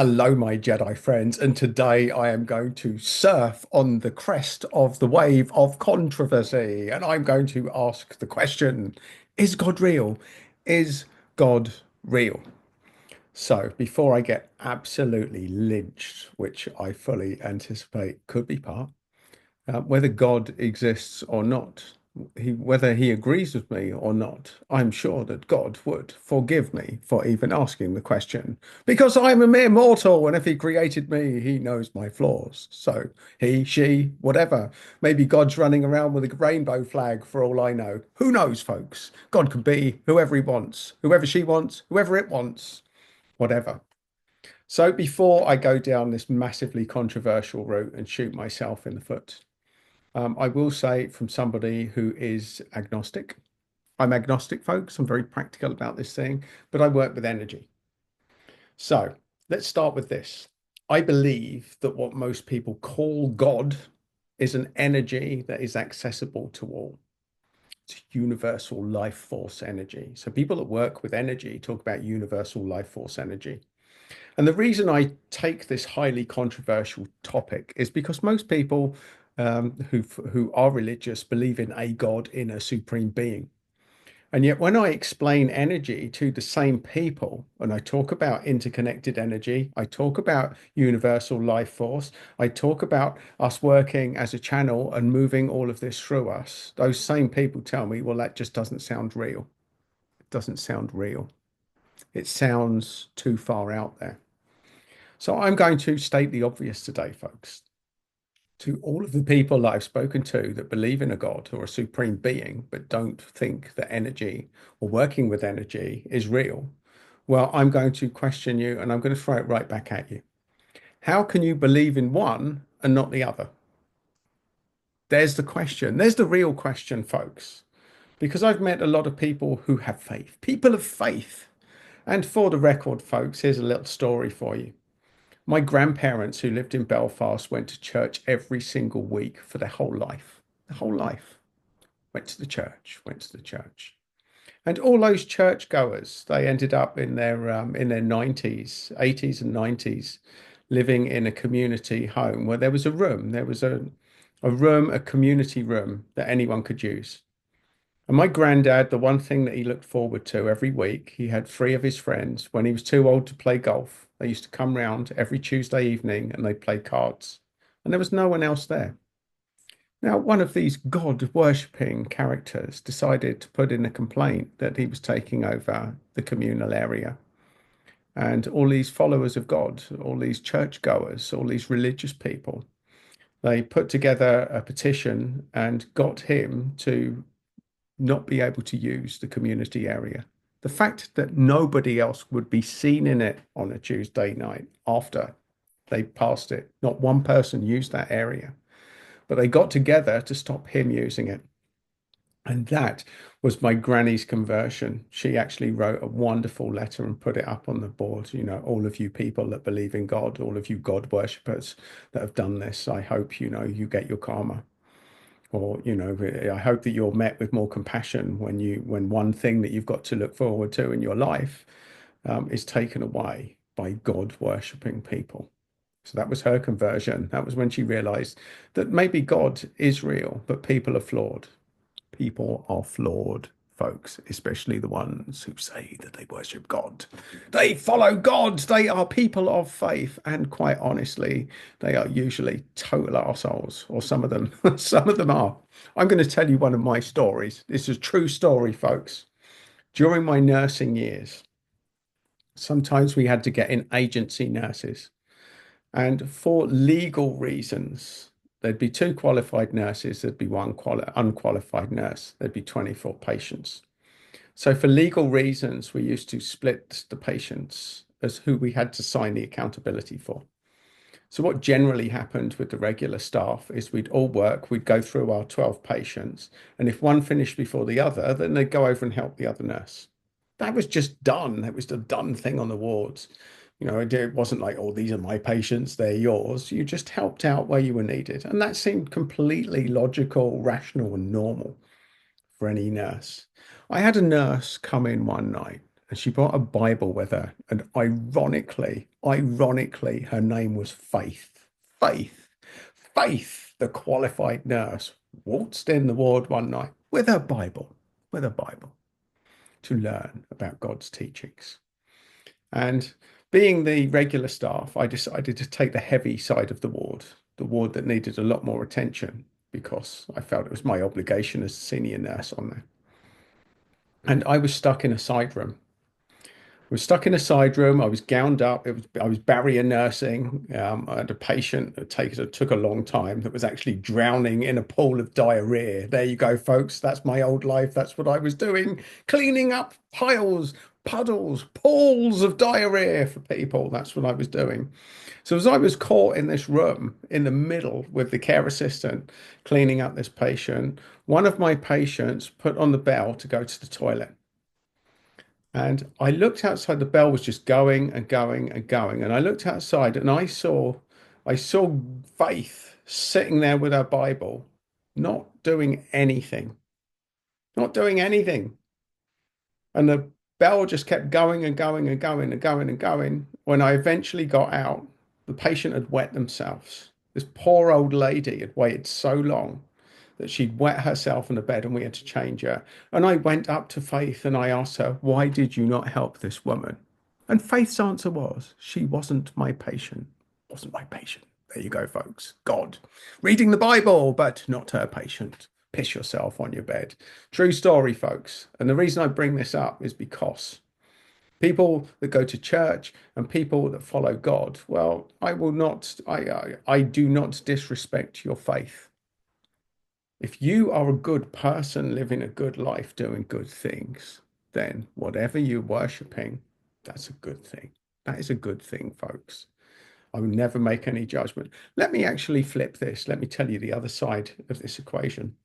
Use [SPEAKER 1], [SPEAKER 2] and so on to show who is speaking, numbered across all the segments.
[SPEAKER 1] Hello, my Jedi friends, and today I am going to surf on the crest of the wave of controversy, and I'm going to ask the question, is God real? Is God real? So, before I get absolutely lynched, which I fully anticipate could be part, whether God exists or not, whether he agrees with me or not, I'm sure that God would forgive me for even asking the question, because I'm a mere mortal, and if he created me, he knows my flaws. So he, she, whatever. Maybe God's running around with a rainbow flag for all I know. Who knows, folks? God could be whoever he wants, whoever she wants, whoever it wants, whatever. So before I go down this massively controversial route and shoot myself in the foot, I will say from somebody who is agnostic. I'm agnostic, folks. I'm very practical about this thing, but I work with energy. So let's start with this. I believe that what most people call God is an energy that is accessible to all. It's universal life force energy. So people that work with energy talk about universal life force energy. And the reason I take this highly controversial topic is because most people who are religious believe in a God, in a supreme being. And yet, when I explain energy to the same people, and I talk about interconnected energy, I talk about universal life force, I talk about us working as a channel and moving all of this through us, those same people tell me, well, that just doesn't sound real. It doesn't sound real. It sounds too far out there. So I'm going to state the obvious today, folks. To all of the people that I've spoken to that believe in a God or a supreme being, but don't think that energy or working with energy is real, well, I'm going to question you and I'm going to throw it right back at you. How can you believe in one and not the other? There's the question. There's the real question, folks. Because I've met a lot of people who have faith, people of faith. And for the record, folks, here's a little story for you. My grandparents, who lived in Belfast, went to church every single week for their whole life. The whole life. Went to the church, went to the church. And all those churchgoers, they ended up in their 90s, 80s and 90s, living in a community home where there was a room. There was a room, a community room that anyone could use. And my granddad, the one thing that he looked forward to every week, he had three of his friends. When he was too old to play golf, they used to come round every Tuesday evening and they'd play cards. And there was no one else there. Now, one of these God worshipping characters decided to put in a complaint that he was taking over the communal area. And all these followers of God, all these churchgoers, all these religious people, they put together a petition and got him to not be able to use the community area. The fact that nobody else would be seen in it on a Tuesday night after they passed it, not one person used that area, but they got together to stop him using it. And that was my granny's conversion. She actually wrote a wonderful letter and put it up on the board. You know, all of you people that believe in God, all of you God worshippers that have done this, I hope you know you get your karma. Or, you know, I hope that you're met with more compassion when one thing that you've got to look forward to in your life is taken away by God worshipping people. So that was her conversion. That was when she realized that maybe God is real, but people are flawed. People are flawed, folks, especially the ones who say that they worship God. They follow God. They are people of faith. And quite honestly, they are usually total assholes, or some of them, some of them are. I'm going to tell you one of my stories. This is a true story, folks. During my nursing years, sometimes we had to get in agency nurses. And for legal reasons, there'd be two qualified nurses, there'd be one unqualified nurse, there'd be 24 patients. So, for legal reasons, we used to split the patients as who we had to sign the accountability for. So, what generally happened with the regular staff is we'd all work, we'd go through our 12 patients, and if one finished before the other, then they'd go over and help the other nurse. That was just done. That was the done thing on the wards. You know, it wasn't like, oh, these are my patients, they're yours. You just helped out where you were needed. And that seemed completely logical, rational, and normal for any nurse. I had a nurse come in one night and she brought a Bible with her. And ironically, her name was Faith. Faith. Faith, the qualified nurse, waltzed in the ward one night with her Bible to learn about God's teachings. And being the regular staff, I decided to take the heavy side of the ward that needed a lot more attention because I felt it was my obligation as a senior nurse on there. And I was stuck in a side room. I was stuck in a side room. I was gowned up. I was barrier nursing. I had a patient that took a long time that was actually drowning in a pool of diarrhea. There you go, folks. That's my old life. That's what I was doing, cleaning up piles, puddles, pools of diarrhea for people. That's what I was doing. So as I was caught in this room in the middle with the care assistant cleaning up this patient, one of my patients put on the bell to go to the toilet. And I looked outside, the bell was just going and going and going. And I looked outside and I saw Faith sitting there with her Bible, not doing anything, not doing anything. And the bell just kept going and going and going and going and going. When I eventually got out, the patient had wet themselves. This poor old lady had waited so long that she'd wet herself in the bed and we had to change her. And I went up to Faith and I asked her, "Why did you not help this woman?" And Faith's answer was, "She wasn't my patient. Wasn't my patient." There you go, folks. God reading the Bible, but not her patient. Piss yourself on your bed. True story, folks. And the reason I bring this up is because people that go to church and people that follow God, well, I do not disrespect your faith. If you are a good person living a good life, doing good things, then whatever you're worshiping, that's a good thing. That is a good thing, folks. I will never make any judgment. Let me actually flip this. Let me tell you the other side of this equation.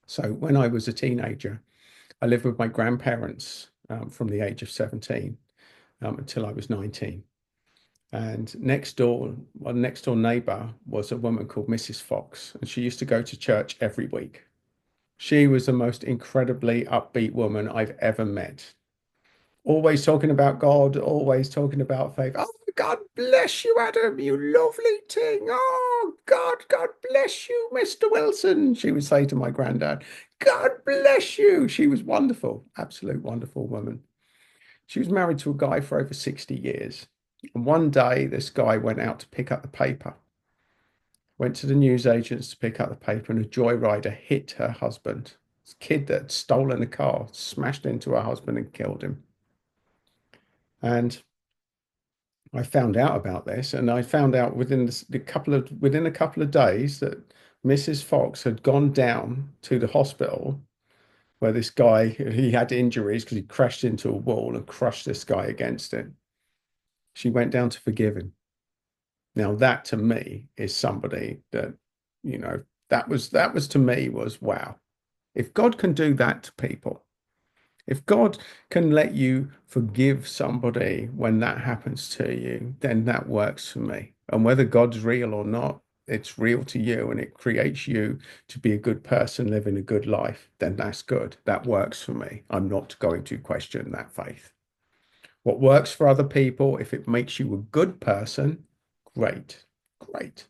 [SPEAKER 1] So, when I was a teenager, I lived with my grandparents from the age of 17 until I was 19. And next door neighbor was a woman called Mrs. Fox, and she used to go to church every week. She was the most incredibly upbeat woman I've ever met. Always talking about God, always talking about faith. Oh, God bless you, Adam, you lovely thing. Oh, God bless you, Mr. Wilson, she would say to my granddad. God bless you. She was wonderful, absolute wonderful woman. She was married to a guy for over 60 years. And one day, this guy went out to pick up the paper, went to the newsagents to pick up the paper, and a joyrider hit her husband. This kid that had stolen a car smashed into her husband and killed him. And I found out about this, and I found out within a couple of days that Mrs. Fox had gone down to the hospital where this guy he had injuries because he crashed into a wall and crushed this guy against it. She went down to forgive him. Now that to me is somebody that, you know, that was to me was wow. If God can do that to people, if God can let you forgive somebody when that happens to you, then that works for me. And whether God's real or not, it's real to you and it creates you to be a good person, living a good life, then that's good. That works for me. I'm not going to question that faith. What works for other people, if it makes you a good person, great, great.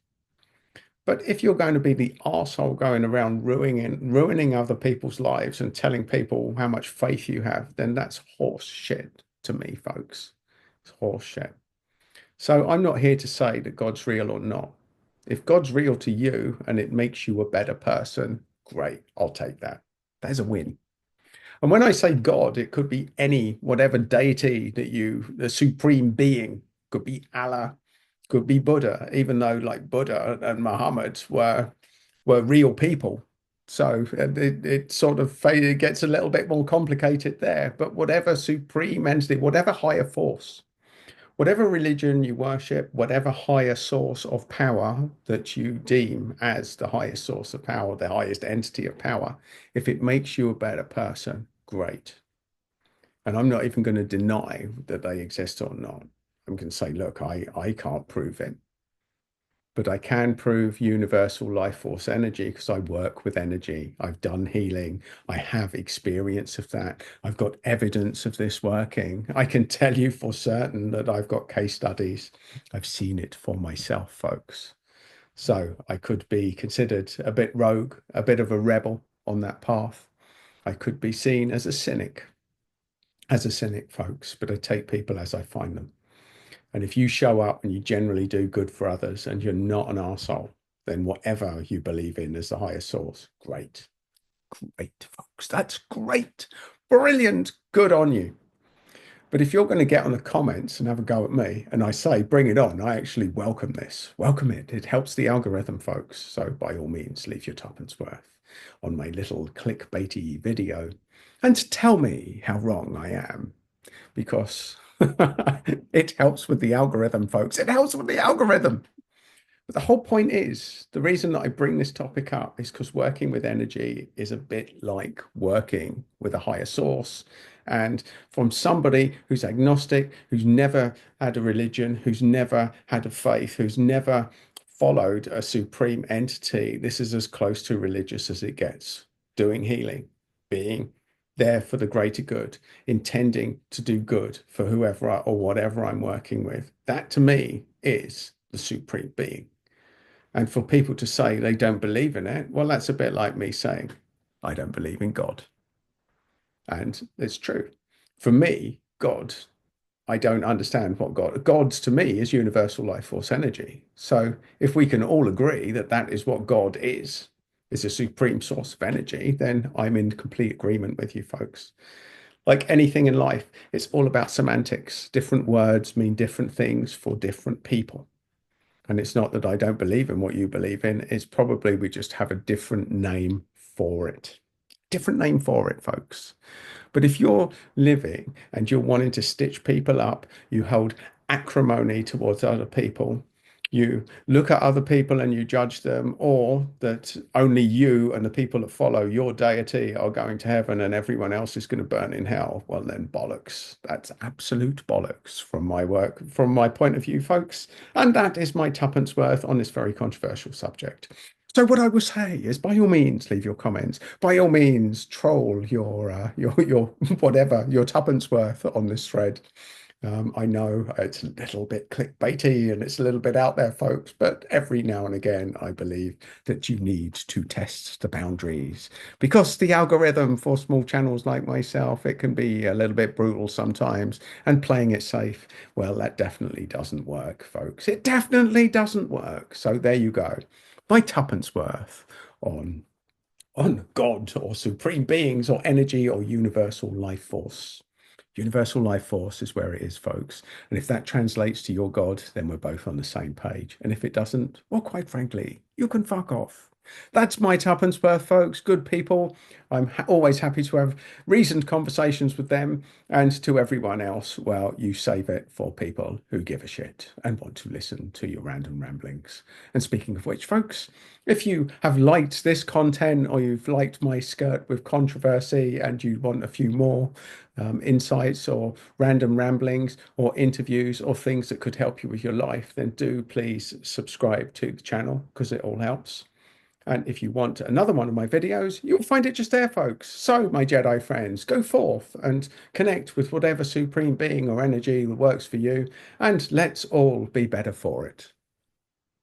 [SPEAKER 1] But if you're going to be the arsehole going around ruining other people's lives and telling people how much faith you have, then that's horse shit to me, folks. It's horse shit. So I'm not here to say that God's real or not. If God's real to you and it makes you a better person, great, I'll take that. There's a win. And when I say God, it could be whatever deity the supreme being, could be Allah, could be Buddha, even though like Buddha and Muhammad were real people. So it sort of it gets a little bit more complicated there. But whatever supreme entity, whatever higher force, whatever religion you worship, whatever higher source of power that you deem as the highest source of power, the highest entity of power, if it makes you a better person, great. And I'm not even going to deny that they exist or not. I'm going to say, look, I can't prove it. but I can prove universal life force energy because I work with energy. I've done healing. I have experience of that. I've got evidence of this working. I can tell you for certain that I've got case studies. I've seen it for myself, folks. So I could be considered a bit rogue, a bit of a rebel on that path. I could be seen as a cynic, folks, but I take people as I find them. And if you show up and you generally do good for others and you're not an arsehole, then whatever you believe in as the higher source, great. Great, folks. That's great. Brilliant. Good on you. But if you're going to get on the comments and have a go at me, and I say, bring it on, I actually welcome this. Welcome it. It helps the algorithm, folks. So by all means, leave your tuppence worth on my little clickbaity video and tell me how wrong I am because it helps with the algorithm, folks. It helps with the algorithm. But the whole point is the reason that I bring this topic up is because working with energy is a bit like working with a higher source. And from somebody who's agnostic, who's never had a religion, who's never had a faith, who's never followed a supreme entity, this is as close to religious as it gets. Doing healing, being there for the greater good, intending to do good for whoever or whatever I'm working with. That to me is the supreme being. And for people to say they don't believe in it, well, that's a bit like me saying, I don't believe in God. And it's true. For me, God, I don't understand what God's to me is universal life force energy. So if we can all agree that that is what God is a supreme source of energy, then I'm in complete agreement with you folks. Like anything in life, it's all about semantics. Different words mean different things for different people. And it's not that I don't believe in what you believe in. It's probably we just have a different name for it. Different name for it, folks. But if you're living and you're wanting to stitch people up, you hold acrimony towards other people, you look at other people and you judge them, or that only you and the people that follow your deity are going to heaven and everyone else is going to burn in hell, well, then bollocks. That's absolute bollocks from my work, from my point of view, folks. And that is my tuppence worth on this very controversial subject. So what I will say is, by all means, leave your comments. By all means, troll your whatever your tuppence worth on this thread. I know it's a little bit clickbaity and it's a little bit out there, folks, but every now and again, I believe that you need to test the boundaries because the algorithm for small channels like myself, it can be a little bit brutal sometimes, and playing it safe, well, that definitely doesn't work, folks. It definitely doesn't work. So there you go. My tuppence worth on God or supreme beings or energy or universal life force. Universal life force is where it is, folks. And if that translates to your God, then we're both on the same page. And if it doesn't, well, quite frankly, you can fuck off. That's my tuppence worth, folks. Good people. I'm always happy to have reasoned conversations with them. And to everyone else, well, you save it for people who give a shit and want to listen to your random ramblings. And speaking of which, folks, if you have liked this content or you've liked my skirt with controversy and you want a few more insights or random ramblings or interviews or things that could help you with your life, then do please subscribe to the channel because it all helps. And if you want another one of my videos, you'll find it just there, folks. So, my Jedi friends, go forth and connect with whatever supreme being or energy that works for you, and let's all be better for it.